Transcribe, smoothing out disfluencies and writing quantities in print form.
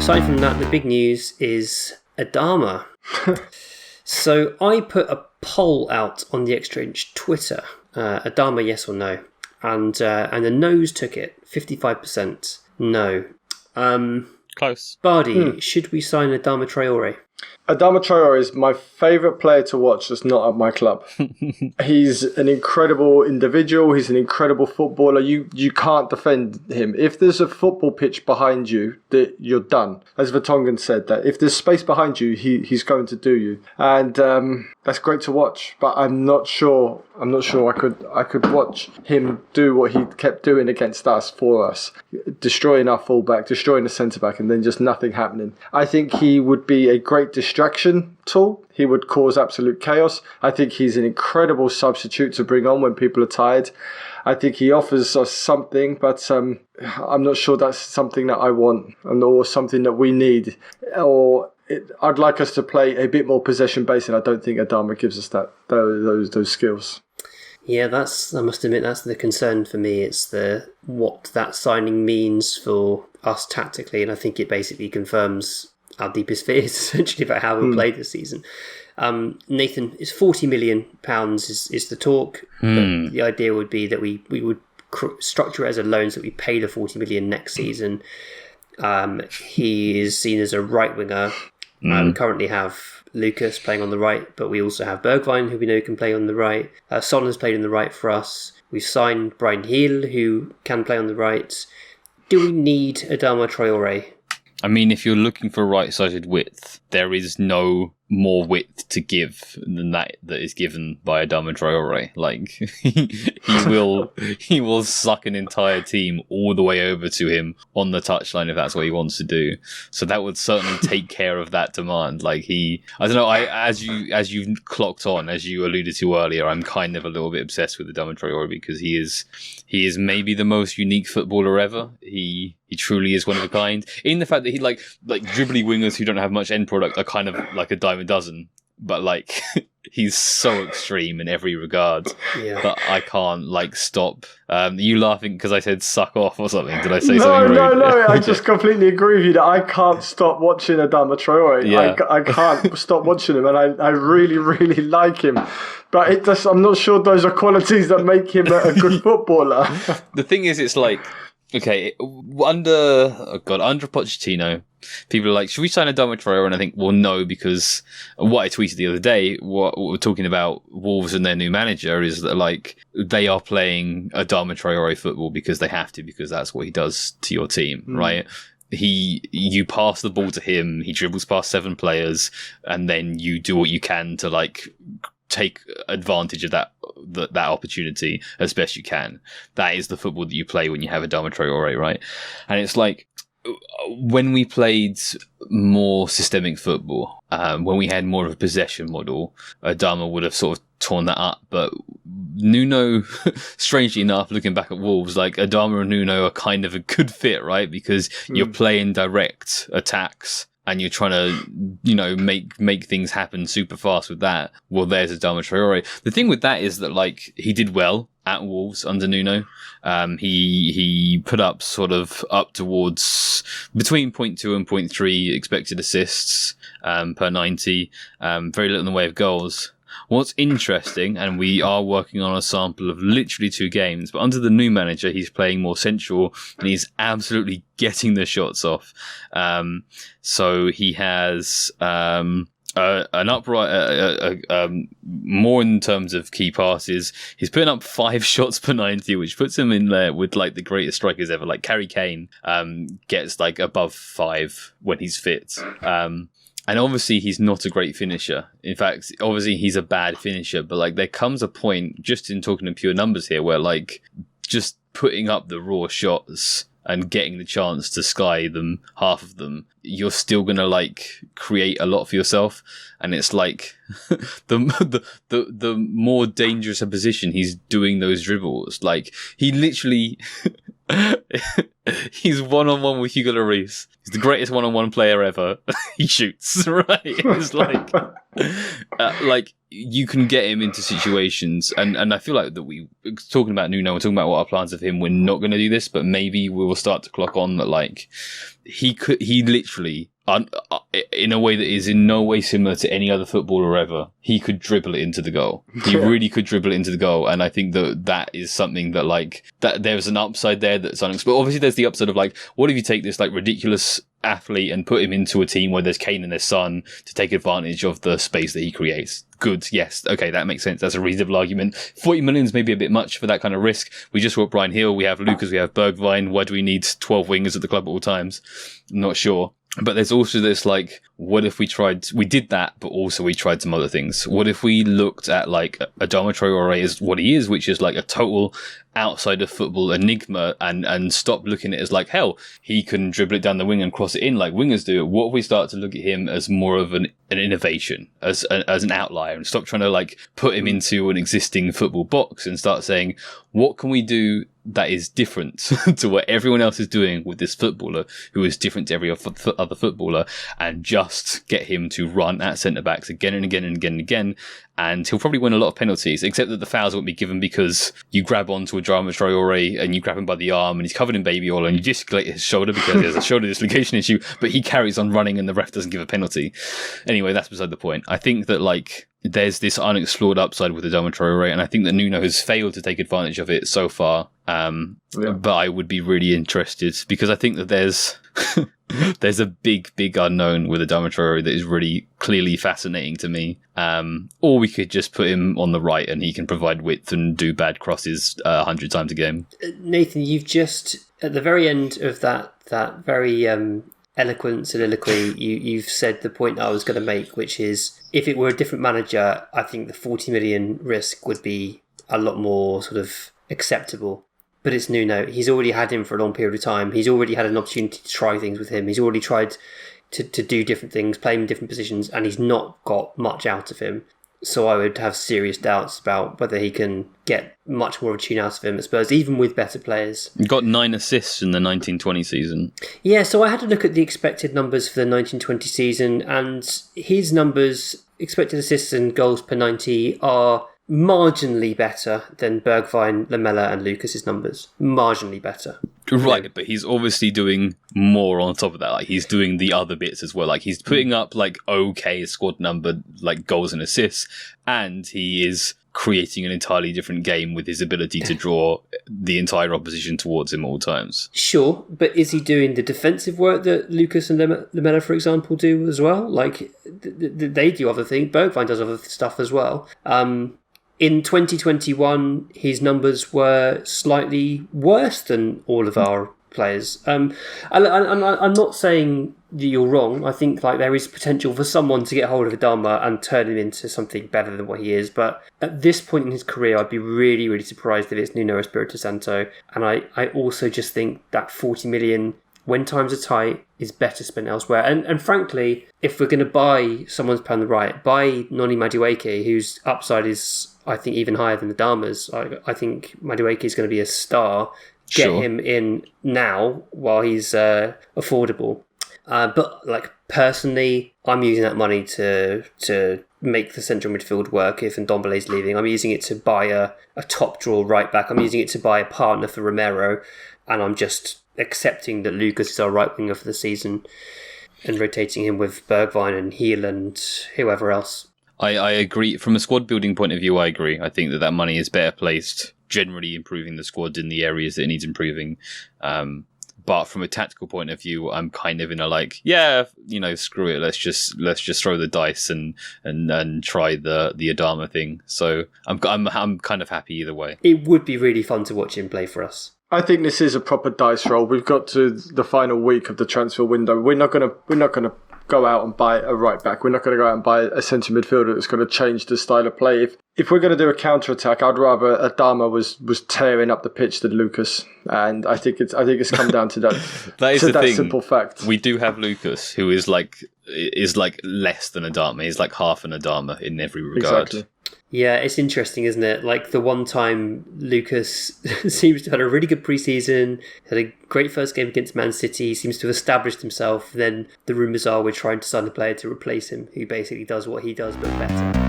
aside from that, the big news is Adama. So I put a poll out on the Exchange Twitter, Adama yes or no, and the no's took it, 55% no. Close. Bardi, should we sign Adama Traore? Adama Traore is my favourite player to watch that's not at my club. He's an incredible individual. He's an incredible footballer. You can't defend him. If there's a football pitch behind you, that you're done. As Vertonghen said, that if there's space behind you, he's going to do you. And that's great to watch. But I'm not sure I could watch him do what he kept doing against us, for us, destroying our fullback, destroying the centre back, and then just nothing happening. I think he would be a great distraction tool. He would cause absolute chaos. I think he's an incredible substitute to bring on when people are tired. I think he offers us something, but I'm not sure that's something that I want or something that we need. I'd like us to play a bit more possession based, and I don't think Adama gives us those skills. Yeah, I must admit, that's the concern for me. It's what that signing means for us tactically, and I think it basically confirms our deepest fears, essentially, about how we'll play this season. Nathan, it's £40 million is the talk. But the idea would be that we would structure it as a loan so that we pay the 40 million next season. He is seen as a right winger. We currently have Lucas playing on the right, but we also have Bergwijn, who we know can play on the right. Son has played on the right for us. We've signed Bryan Gil, who can play on the right. Do we need Adama Traore? I mean, if you're looking for right-sided width, there is no more width to give than that is given by Adama Traore. Like, he will suck an entire team all the way over to him on the touchline if that's what he wants to do. So that would certainly take care of that demand. Like, I don't know, as you've clocked on, as you alluded to earlier, I'm kind of a little bit obsessed with Adama Traore because he is maybe the most unique footballer ever. He truly is one of a kind. In the fact that he like dribbly wingers who don't have much end product are kind of like a dime a dozen, but like he's so extreme in every regard. Yeah. But I can't stop. You laughing because I said suck off or something? Did I say something rude? No. I just completely agree with you that I can't stop watching Adama Traore. Yeah. I can't stop watching him, and I really, really like him. But I'm not sure those are qualities that make him a good footballer. The thing is, it's like, okay, under Pochettino, people are like, should we sign Adama Traore? And I think, well, no, because what I tweeted the other day, what we're talking about Wolves and their new manager is that, like, they are playing Adama Traore football because they have to, because that's what he does to your team, right? You pass the ball to him, he dribbles past 7 players, and then you do what you can to, like, take advantage of that opportunity as best you can. That is the football that you play when you have Adama Traore, right? And it's like, when we played more systemic football, when we had more of a possession model, Adama would have sort of torn that up. But Nuno, strangely enough, looking back at Wolves, like Adama and Nuno are kind of a good fit, right? Because you're playing direct attacks and you're trying to, make things happen super fast with that. Well, there's Adama Traore. The thing with that is that, like, he did well at Wolves under Nuno. He put up sort of up towards between 0.2 and 0.3 expected assists per 90. Very little in the way of goals. What's interesting, and we are working on a sample of literally 2 games, but under the new manager, he's playing more central and he's absolutely getting the shots off. So he has an upright, more in terms of key passes. He's putting up 5 shots per 90, which puts him in there with like the greatest strikers ever. Like Harry Kane gets like above 5 when he's fit. And obviously he's not a great finisher. In fact, obviously he's a bad finisher, but like there comes a point, just in talking in pure numbers here, where like just putting up the raw shots and getting the chance to sky them, half of them, you're still gonna like create a lot for yourself. And it's like the more dangerous a position he's doing those dribbles. Like he literally he's one-on-one with Hugo Lloris. He's the greatest one-on-one player ever. He shoots, right? It's like you can get him into situations, and I feel like that we talking about Nuno, we're talking about what our plans of him. We're not going to do this, but maybe we will start to clock on that like he literally. In a way that is in no way similar to any other footballer ever, he could dribble it into the goal. He really could dribble it into the goal, and I think that is something that like that there's an upside there that's unexplored. Obviously, there's the upside of like, what if you take this like ridiculous athlete and put him into a team where there's Kane and there's Son to take advantage of the space that he creates? Good, yes, okay, that makes sense. That's a reasonable argument. 40 million is maybe a bit much for that kind of risk. We just brought Brian Hill, we have Lucas, we have Bergwijn. Why do we need 12 wingers at the club at all times? I'm not sure. But there's also this, like, what if we did that, but also we tried some other things? What if we looked at, like, Adama Traore is what he is, which is, like, a total outside of football enigma, and stop looking at it as, like, hell, he can dribble it down the wing and cross it in like wingers do. What if we start to look at him as more of an innovation, as an outlier, and stop trying to, like, put him into an existing football box and start saying, what can we do that is different to what everyone else is doing with this footballer who is different to every other footballer, and just get him to run at centre-backs again and again and again and again, and he'll probably win a lot of penalties, except that the fouls won't be given because you grab onto Adama Traore and you grab him by the arm and he's covered in baby oil and you gesticulate his shoulder because he has a shoulder dislocation issue, but he carries on running and the ref doesn't give a penalty. Anyway, that's beside the point. I think that, like, there's this unexplored upside with Adama Traore, and I think that Nuno has failed to take advantage of it so far. But I would be really interested, because I think that there's there's a big unknown with Adama Traore that is really clearly fascinating to me. Or we could just put him on the right and he can provide width and do bad crosses 100 times a game. Nathan, you've just, at the very end of that very eloquent soliloquy, you've said the point I was going to make, which is, if it were a different manager, I think the 40 million risk would be a lot more sort of acceptable. But it's Nuno. He's already had him for a long period of time. He's already had an opportunity to try things with him. He's already tried to do different things, play him in different positions, and he's not got much out of him. So I would have serious doubts about whether he can get much more of a tune out of him at Spurs, even with better players. He got 9 assists in the 1920 season. Yeah, so I had to look at the expected numbers for the 1920 season, and his numbers, expected assists and goals per 90, are marginally better than Bergwijn, Lamela and Lucas's numbers. Marginally better. Right, but he's obviously doing more on top of that. Like, he's doing the other bits as well. Like, he's putting up, like, okay squad number, like, goals and assists, and he is creating an entirely different game with his ability to draw the entire opposition towards him all times. Sure, but is he doing the defensive work that Lucas and Lamela, for example, do as well? Like, they do other things. Bergwijn does other stuff as well. In 2021, his numbers were slightly worse than all of our players. I'm not saying that you're wrong. I think, like, there is potential for someone to get hold of Adama and turn him into something better than what he is. But at this point in his career, I'd be really, really surprised if it's Nuno Espirito Santo. And I also just think that 40 million, when times are tight, is better spent elsewhere. And frankly, if we're going to buy someone's play on the right, buy Noni Madueke, whose upside is, I think, even higher than Adama's. I think Madueke is going to be a star. Get him in now while he's affordable. But, like, personally, I'm using that money to make the central midfield work if Ndombele's leaving. I'm using it to buy a top draw right back. I'm using it to buy a partner for Romero. And I'm just accepting that Lucas is our right winger for the season and rotating him with Bergwijn and Heel and whoever else. I agree. From a squad building point of view, I agree. I think that money is better placed, generally improving the squad in the areas that it needs improving. But from a tactical point of view, I'm kind of in a, like, yeah, you know, screw it. Let's just throw the dice and try the Adama thing. So I'm kind of happy either way. It would be really fun to watch him play for us. I think this is a proper dice roll. We've got to the final week of the transfer window. We're not gonna go out and buy a right back. We're not going to go out and buy a centre midfielder that's going to change the style of play. If we're going to do a counter attack, I'd rather Adama was tearing up the pitch than Lucas, and I think it's come down to that. That is the thing. Simple fact. We do have Lucas, who is like less than Adama. He's like half an Adama in every regard. Exactly. Yeah, it's interesting, isn't it? Like, the one time Lucas seems to have had a really good pre-season, had a great first game against Man City, seems to have established himself. Then the rumours are we're trying to sign a player to replace him, who basically does what he does, but better.